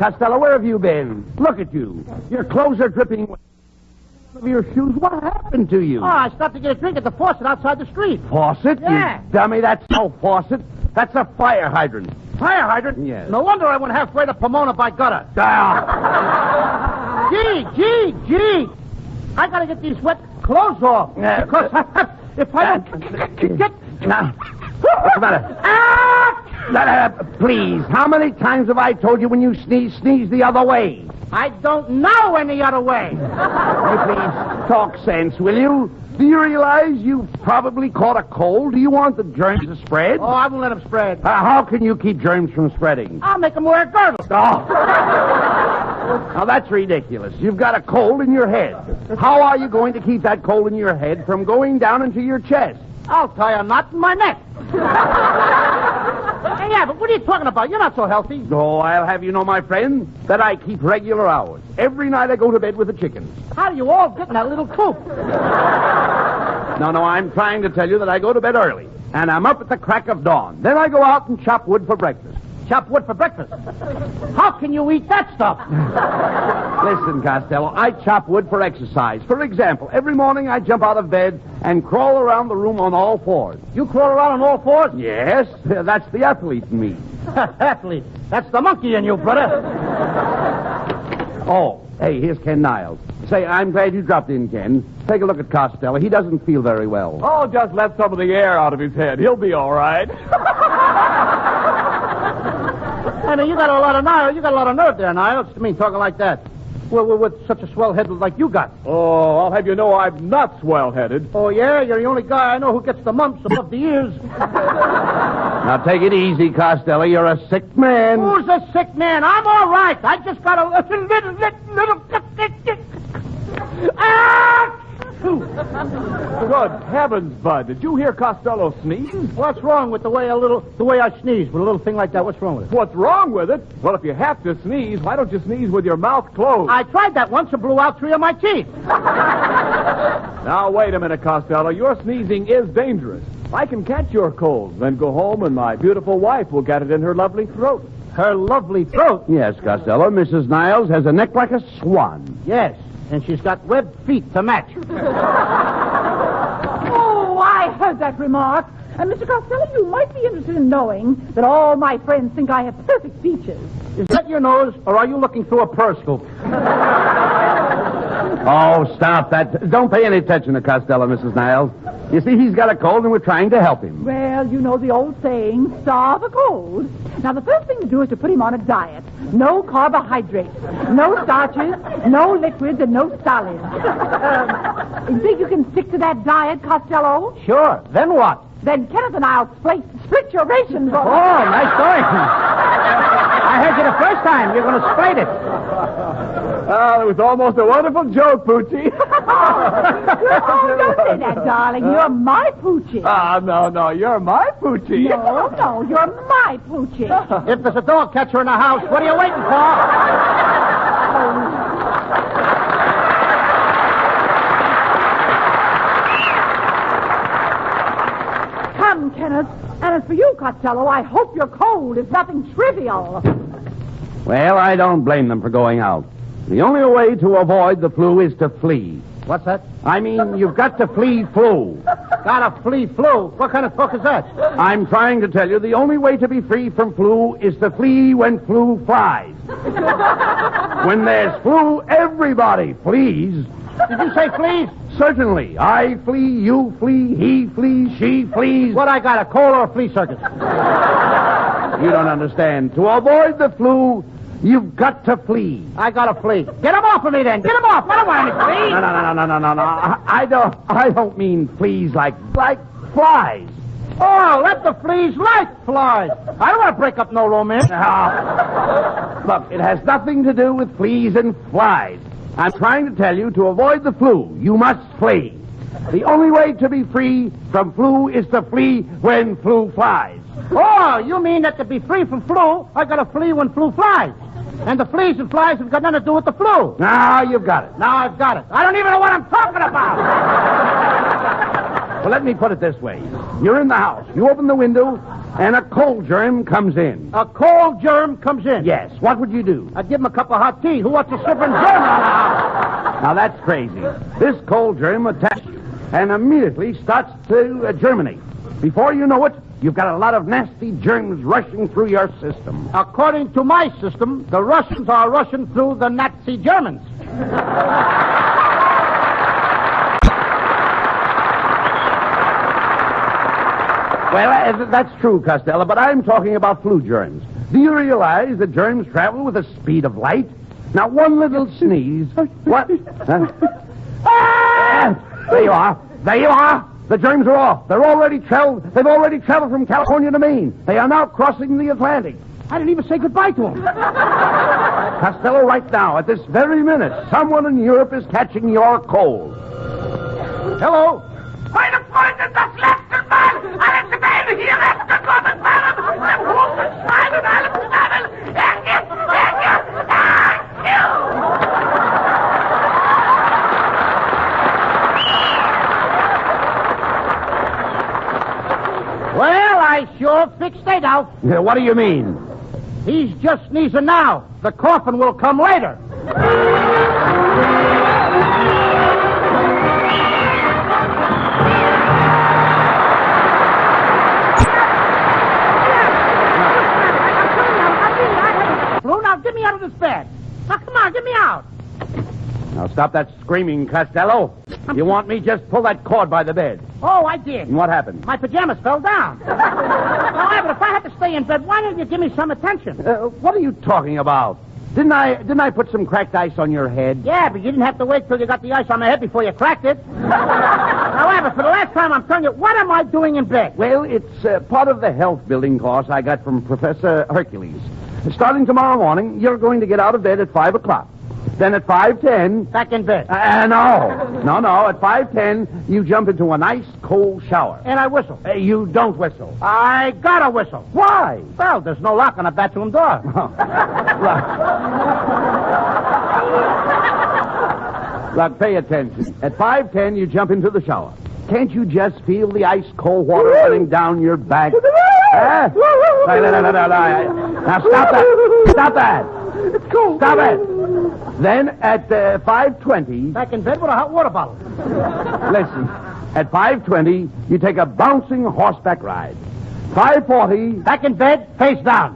Costello, where have you been? Look at you. Your clothes are dripping wet. Your shoes. What happened to you? Oh, I stopped to get a drink at the faucet outside the street. Faucet? Yeah. You dummy, that's no faucet. That's a fire hydrant. Fire hydrant? Yes. No wonder I went halfway to Pomona by gutter. Ah. Gee. I gotta get these wet clothes off. Because if I don't get... Now, what's the matter? Please, how many times have I told you when you sneeze the other way? I don't know any other way. Will you please talk sense, will you? Do you realize you've probably caught a cold? Do you want the germs to spread? Oh, I won't let them spread. How can you keep germs from spreading? I'll make them wear girdles. Oh. Now, that's ridiculous. You've got a cold in your head. How are you going to keep that cold in your head from going down into your chest? I'll tie a knot in my neck. Hey, yeah, but what are you talking about? You're not so healthy. Oh, I'll have you know, my friend, that I keep regular hours. Every night I go to bed with the chickens. How do you all get in that little coop? No, I'm trying to tell you that I go to bed early, and I'm up at the crack of dawn. Then I go out and chop wood for breakfast. Chop wood for breakfast? How can you eat that stuff? Listen, Costello, I chop wood for exercise. For example, every morning I jump out of bed and crawl around the room on all fours. You crawl around on all fours? Yes, that's the athlete in me. Athlete? That's the monkey in you, brother. Oh, hey, here's Ken Niles. Say, I'm glad you dropped in, Ken. Take a look at Costello. He doesn't feel very well. Oh, just let some of the air out of his head. He'll be all right. I mean, you got a lot of nerve there, Niles. I mean, talking like that. With such a swell head like you got. Oh, I'll have you know I'm not swell-headed. Oh, yeah? You're the only guy I know who gets the mumps above the ears. Now, take it easy, Costello. You're a sick man. Who's a sick man? I'm all right. I just got a little... Ah! Good heavens, Bud. Did you hear Costello sneeze? What's wrong with the way I sneeze with a little thing like that? What's wrong with it? What's wrong with it? Well, if you have to sneeze, why don't you sneeze with your mouth closed? I tried that once and blew out 3 of my teeth. Now, wait a minute, Costello. Your sneezing is dangerous. I can catch your cold, then go home and my beautiful wife will get it in her lovely throat. Her lovely throat? Yes, Costello. Mrs. Niles has a neck like a swan. Yes, and she's got webbed feet to match. Oh, I heard that remark. Mr. Costello, you might be interested in knowing that all my friends think I have perfect features. Is that your nose, or are you looking through a periscope? Oh, stop that. Don't pay any attention to Costello, Mrs. Niles. You see, he's got a cold and we're trying to help him. Well, you know the old saying, starve a cold. Now, the first thing to do is to put him on a diet. No carbohydrates, no starches, no liquids, and no solids. You think you can stick to that diet, Costello? Sure. Then what? Then Kenneth and I'll split your rations. Oh, nice going. I heard you the first time. You're going to split it. It was almost a wonderful joke, Poochie. Oh, don't say that, darling. You're my Poochie. No, you're my Poochie. No, you're my Poochie. If there's a dog catcher in the house, what are you waiting for? Come, Kenneth. And as for you, Costello, I hope your cold is nothing trivial. Well, I don't blame them for going out. The only way to avoid the flu is to flee. What's that? I mean, you've got to flee flu. Gotta flee flu. What kind of talk is that? I'm trying to tell you the only way to be free from flu is to flee when flu flies. When there's flu, everybody flees. Did you say fleas? Certainly. I flee, you flee, he flees, she flees. What I got, a cold or a flea circus? You don't understand. To avoid the flu, you've got to flee. I gotta flee. Get him off of me then. Get him off. I don't want any fleas. No. I don't mean fleas like flies. Oh, let the fleas like flies. I don't want to break up no romance. Look, it has nothing to do with fleas and flies. I'm trying to tell you, to avoid the flu, you must flee. The only way to be free from flu is to flee when flu flies. Oh, you mean that to be free from flu, I gotta flee when flu flies. And the fleas and flies have got nothing to do with the flu. Now you've got it. Now I've got it. I don't even know what I'm talking about. Well, let me put it this way. You're in the house. You open the window, and a cold germ comes in. A cold germ comes in. Yes, what would you do? I'd give him a cup of hot tea. Who wants a slipping germ out of the house? Now, that's crazy. This cold germ attacks and immediately starts to germinate. Before you know it, you've got a lot of nasty germs rushing through your system. According to my system, the Russians are rushing through the Nazi Germans. Well, that's true, Costello, but I'm talking about flu germs. Do you realize that germs travel with the speed of light? Now, one little sneeze... What? There you are. There you are. The germs are off. They've already traveled from California to Maine. They are now crossing the Atlantic. I didn't even say goodbye to him. Costello, right now, at this very minute, someone in Europe is catching your cold. Hello? Meine Freunde, das letzte Mal, alle Schweine hier weggekommen waren, beim Hurenschwein und allem zusammen. Well, I sure fixed it out. What do you mean? He's just sneezing now. The coffin will come later. Now, get me out of this bed. Now, come on, get me out. Now, stop that screaming, Costello. You want me just pull that cord by the bed. Oh, I did. And what happened? My pajamas fell down. However, if I had to stay in bed, why didn't you give me some attention? What are you talking about? Didn't I put some cracked ice on your head? Yeah, but you didn't have to wait till you got the ice on my head before you cracked it. However, for the last time, I'm telling you, what am I doing in bed? Well, it's part of the health building course I got from Professor Hercules. Starting tomorrow morning, you're going to get out of bed at 5 o'clock. Then at 5:10... Back in bed. No. At 5:10, you jump into a nice cold shower. And I whistle. You don't whistle. I gotta whistle. Why? Well, there's no lock on a bathroom door. Look, pay attention. At 5:10, you jump into the shower. Can't you just feel the ice cold water running down your back? Now, stop that. Stop that. It's cold. Stop it. Then at 5:20... Back in bed with a hot water bottle. Listen. At 5:20, you take a bouncing horseback ride. 5:40... Back in bed, face down.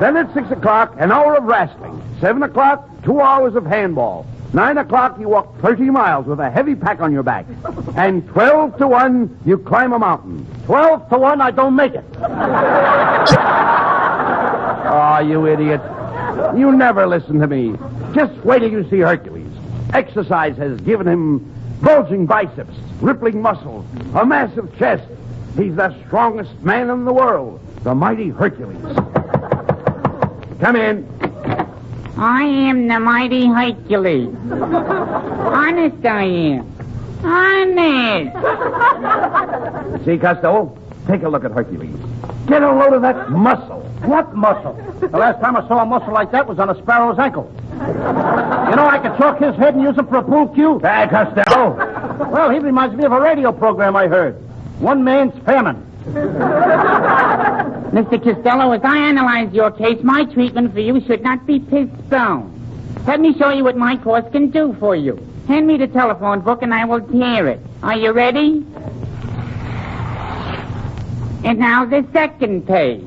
Then at 6 o'clock, an hour of wrestling. 7 o'clock, 2 hours of handball. 9 o'clock, you walk 30 miles with a heavy pack on your back. And 12 to 1, you climb a mountain. 12 to 1, I don't make it. Oh, you idiot. You never listen to me. Just wait till you see Hercules. Exercise has given him bulging biceps, rippling muscles, a massive chest. He's the strongest man in the world, the mighty Hercules. Come in. I am the mighty Hercules. Honest, I am. Honest. See, Costello? Take a look at Hercules. Get a load of that muscle. What muscle? The last time I saw a muscle like that was on a sparrow's ankle. You know, I could chalk his head and use him for a pool cue. Hey, Costello. Well, he reminds me of a radio program I heard. One man's famine. Mr. Costello, as I analyze your case, my treatment for you should not be postponed. Let me show you what my course can do for you. Hand me the telephone book and I will tear it. Are you ready? And now the second page.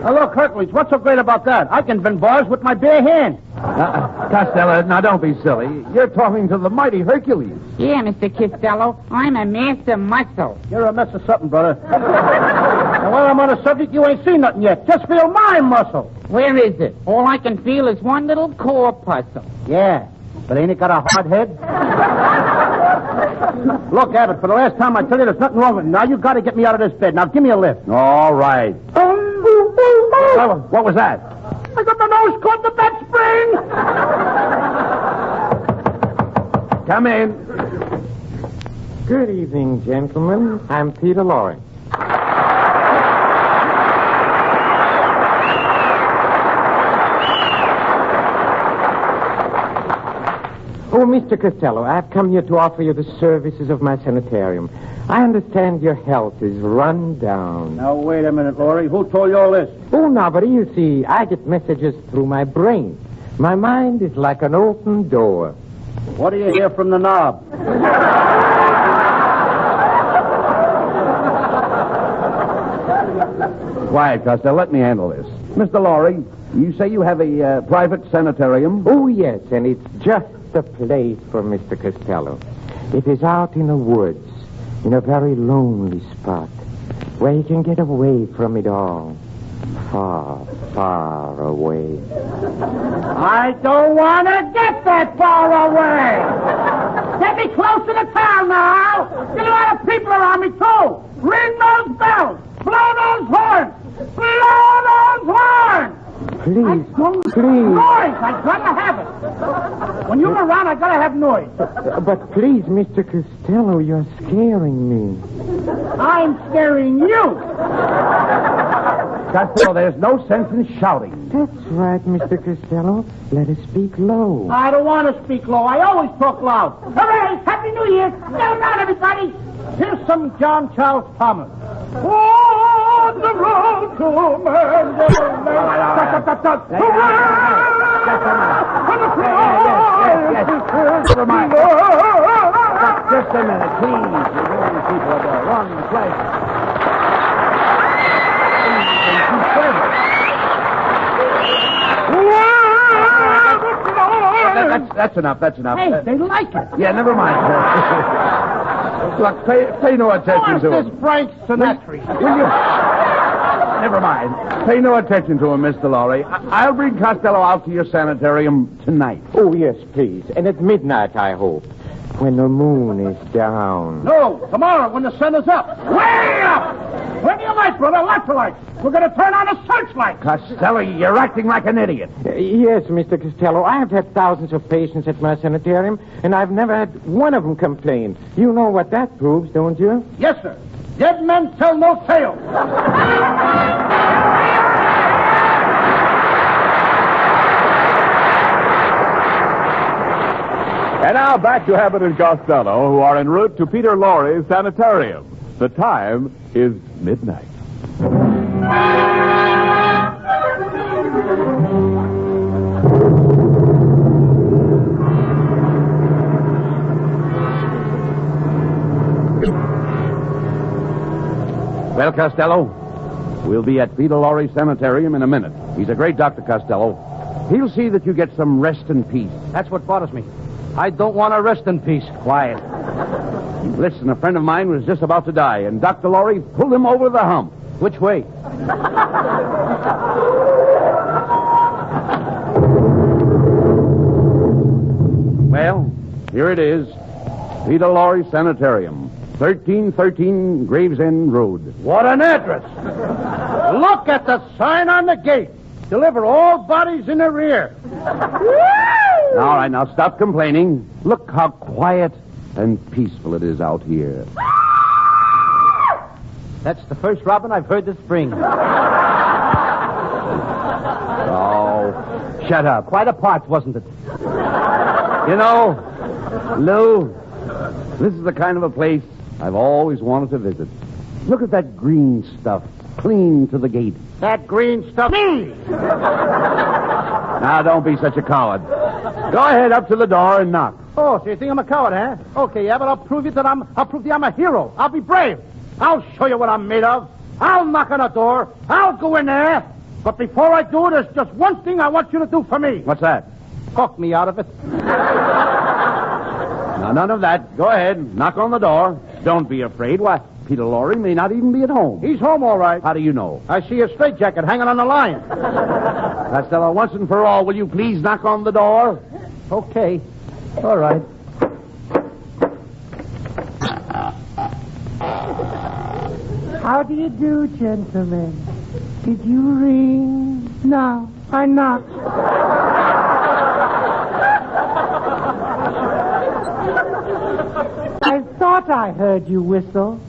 Now, look, Hercules, what's so great about that? I can bend bars with my bare hand. Costello, now don't be silly. You're talking to the mighty Hercules. Yeah, Mr. Costello, I'm a master muscle. You're a mess of something, brother. Now, while I'm on the subject, you ain't seen nothing yet. Just feel my muscle. Where is it? All I can feel is one little corpuscle. Yeah, but ain't it got a hard head? Look, Abbott, for the last time I tell you there's nothing wrong with it. Now you got to get me out of this bed. Now give me a lift. All right. What was that? I got my nose caught in the bed spring. Come in. Good evening, gentlemen. I'm Peter Lawrence. Oh, Mr. Costello, I've come here to offer you the services of my sanitarium. I understand your health is run down. Now, wait a minute, Laurie. Who told you all this? Oh, nobody. You see, I get messages through my brain. My mind is like an open door. What do you hear from the knob? Quiet, Costello. Let me handle this. Mr. Laurie, you say you have a private sanitarium? Oh, yes, and it's just the place for Mr. Costello. It is out in the woods, in a very lonely spot, where he can get away from it all. Far, far away. I don't want to get that far away. Get me close to the town now. Get a lot of people around me, too. Ring those bells. Blow those horns. Blow those horns. Please, please. Noise. I gotta have it. When you're around, I gotta have noise. But please, Mr. Costello, you're scaring me. I'm scaring you. Costello, there's no sense in shouting. That's right, Mr. Costello. Let us speak low. I don't want to speak low. I always talk loud. Hooray! Happy New Year! Settle down, everybody. Here's some John Charles Thomas. On the road to Mandalay. Never mind. Just a minute, please. You're going people at the wrong place. That's enough. That's enough. Hey, they like it. Yeah, never mind. Look, pay no attention to What's him. this Frank Sinatra? Will you? Never mind. Pay no attention to him, Mr. Laurie. I'll bring Costello out to your sanitarium tonight. Oh, yes, please. And at midnight, I hope. When the moon is down. No, tomorrow when the sun is up. Way up! Plenty of light, brother. Lots of light. We're going to turn on a searchlight. Costello, you're acting like an idiot. Yes, Mr. Costello. I have had thousands of patients at my sanitarium, and I've never had one of them complain. You know what that proves, don't you? Yes, sir. Dead men tell no tales. And now back to Abbott and Costello, who are en route to Peter Laurie's sanitarium. The time is midnight. Well, Costello, we'll be at Peter Laurie's sanitarium in a minute. He's a great doctor, Costello. He'll see that you get some rest and peace. That's what bothers me. I don't want to rest in peace. Quiet. Listen, a friend of mine was just about to die, and Dr. Laurie pulled him over the hump. Which way? Well, here it is. Peter Laurie Sanitarium, 1313 Gravesend Road. What an address. Look at the sign on the gate. Deliver all bodies in the rear. All right, now stop complaining. Look how quiet and peaceful it is out here. That's the first robin I've heard this spring. Oh, shut up. Quite a part, wasn't it? You know, Lou, this is the kind of a place I've always wanted to visit. Look at that green stuff clean to the gate. That green stuff. Me! Now, don't be such a coward. Go ahead up to the door and knock. Oh, so you think I'm a coward, huh? Okay, yeah, but I'll prove you I'm a hero. I'll be brave. I'll show you what I'm made of. I'll knock on the door. I'll go in there. But before I do, there's just one thing I want you to do for me. What's that? Talk me out of it. Now, none of that. Go ahead. Knock on the door. Don't be afraid. Why, Peter Laurie may not even be at home. He's home, all right. How do you know? I see a straitjacket hanging on the line. Costello, once and for all, will you please knock on the door? Okay. All right. How do you do, gentlemen? Did you ring? No, I knocked. I thought I heard you whistle.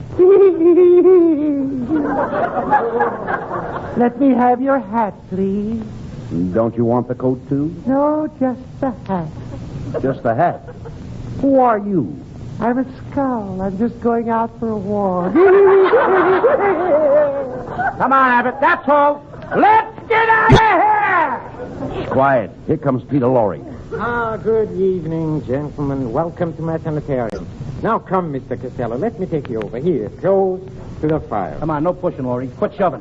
Let me have your hat, please. Don't you want the coat, too? No, just the hat. Just the hat. Who are you? I'm a skull. I'm just going out for a walk. Come on, Abbott. That's all. Let's get out of here! Shh, quiet. Here comes Peter Lorre. Good evening, gentlemen. Welcome to my sanitarium. Now come, Mr. Costello. Let me take you over here, close to the fire. Come on, no pushing, Lorre. Quit shoving.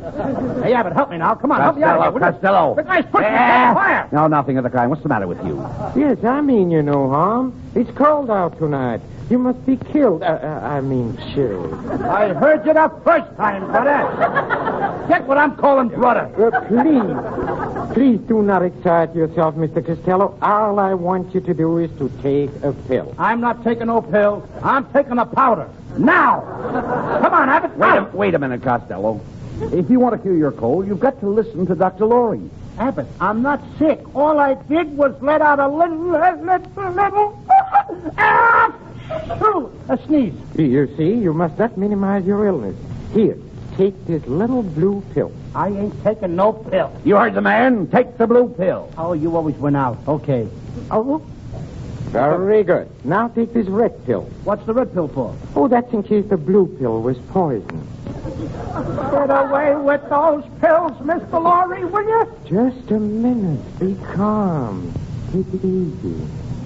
Hey, Abbott, help me now. Come on, help me out here. Costello. The guy's pushing me on fire. No, nothing of the kind. What's the matter with you? Yes, I mean you no harm. It's cold out tonight. You must be killed. Chilled. I heard you the first time, brother. Get what I'm calling brother. Please do not excite yourself, Mr. Costello. All I want you to do is to take a pill. I'm not taking no pill. I'm taking a powder. Now! Come on, Abbott. Wait a minute, Costello. If you want to cure your cold, you've got to listen to Dr. Lorre. Abbott, I'm not sick. All I did was let out a little a sneeze. You see, you must not minimize your illness. Here, take this little blue pill. I ain't taking no pill. You heard the man. Take the blue pill. Oh, you always win out. Okay. Oh, Very good. Now take this red pill. what's the red pill for? Oh, that's in case the blue pill was poison. Get away with those pills, Mr. Lorre, will you? Just a minute. Be calm. Take it easy.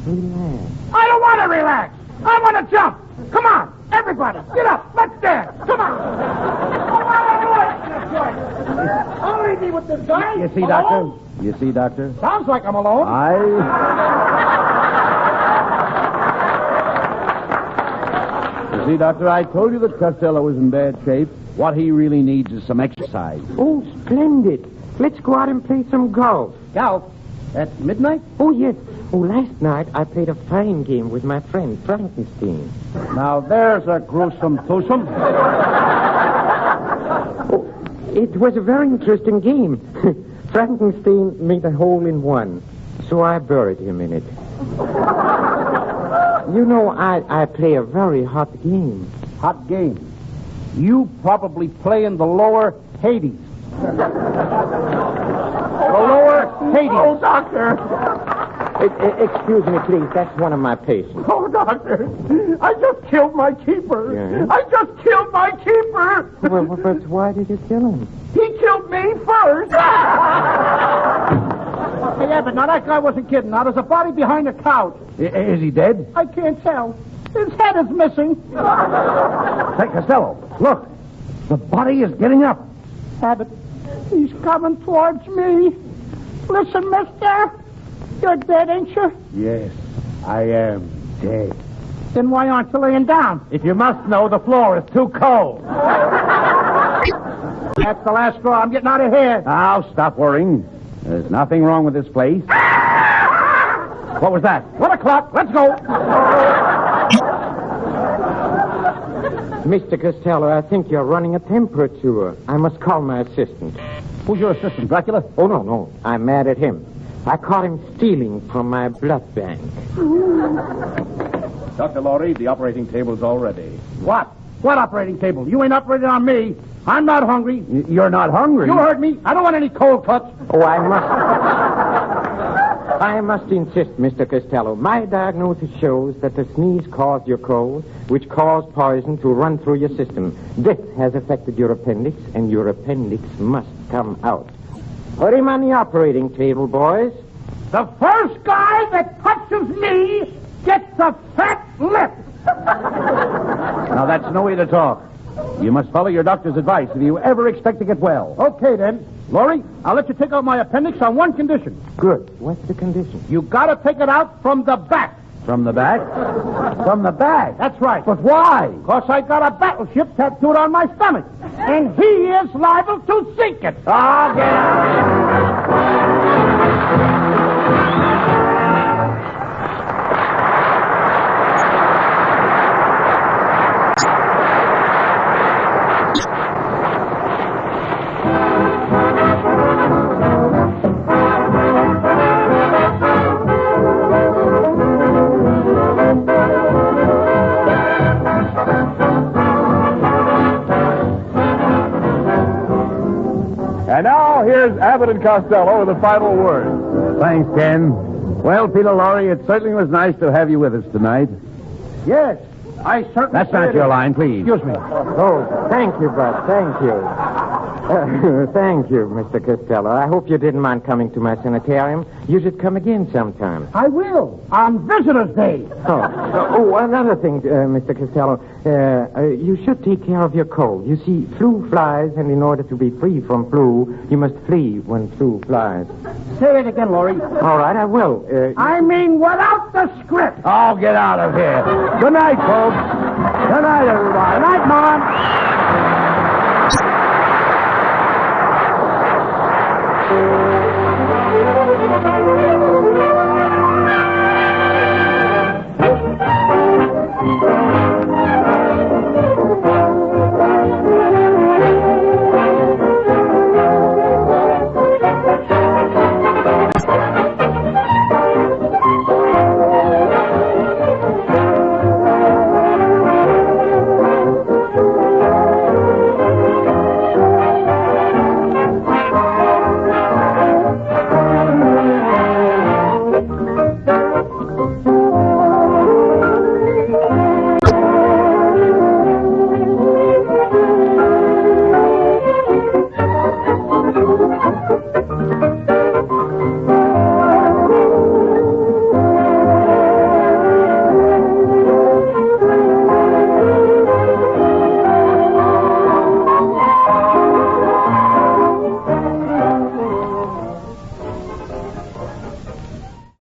Relax. I don't want to relax. I want to jump. Come on, everybody, get up. Let's dance. Come on. I'll leave me with this guy. You see, Doctor? You see, Doctor? Sounds like I'm alone. You see, Doctor, I told you that Costello was in bad shape. What he really needs is some exercise. Oh, splendid. Let's go out and play some golf. Golf? At midnight? Oh, yes. Oh, last night I played a fine game with my friend Frankenstein. Now, there's a gruesome twosome. It was a very interesting game. Frankenstein made a hole in one, so I buried him in it. You know, I play a very hot game. Hot game. You probably play in the lower Hades. The lower Hades. Oh, Doctor! Excuse me, please. That's one of my patients. Oh, Doctor! I just killed my keeper! Yeah? I just killed my keeper! Well, but why did you kill him? He killed me first! Hey, Abbott, now that guy wasn't kidding. Now, there's a body behind the couch. Is he dead? I can't tell. His head is missing. Hey, Costello, look. The body is getting up. Abbott, he's coming towards me. Listen, mister. You're dead, ain't you? Yes, I am dead. Then why aren't you laying down? If you must know, the floor is too cold. That's the last straw. I'm getting out of here. Now, stop worrying. There's nothing wrong with this place. What was that? 1 o'clock. Let's go. Mr. Costello, I think you're running a temperature. I must call my assistant. Who's your assistant, Dracula? Oh, no. I'm mad at him. I caught him stealing from my blood bank. Dr. Lorre, the operating table's all ready. What? What operating table? You ain't operating on me. I'm not hungry. You're not hungry? You heard me. I don't want any cold cuts. Oh, I must insist, Mr. Costello. My diagnosis shows that the sneeze caused your cold, which caused poison to run through your system. This has affected your appendix, and your appendix must come out. Put him on the operating table, boys. The first guy that touches me gets a fat lip. Now, that's no way to talk. You must follow your doctor's advice if you ever expect to get well. Okay, then. Lorre, I'll let you take out my appendix on one condition. Good. What's the condition? You gotta take it out from the back. From the back? From the back? That's right. But why? Because I got a battleship tattooed on my stomach. And he is liable to sink it. Oh, get out. And now, here's Abbott and Costello with the final word. Thanks, Ken. Well, Peter Lorre, it certainly was nice to have you with us tonight. Yes, I certainly That's not your line, please. Excuse me. Oh, thank you, Bud. Thank you. Thank you, Mr. Costello. I hope you didn't mind coming to my sanitarium. You should come again sometime. I will, on Visitor's Day. Oh, another thing, Mr. Costello. You should take care of your cold. You see, flu flies, and in order to be free from flu, you must flee when flu flies. Say it again, Laurie. All right, I will. I mean without the script. Oh, get out of here. Good night, folks. Good night, everybody. Good night, Mom. Thank you.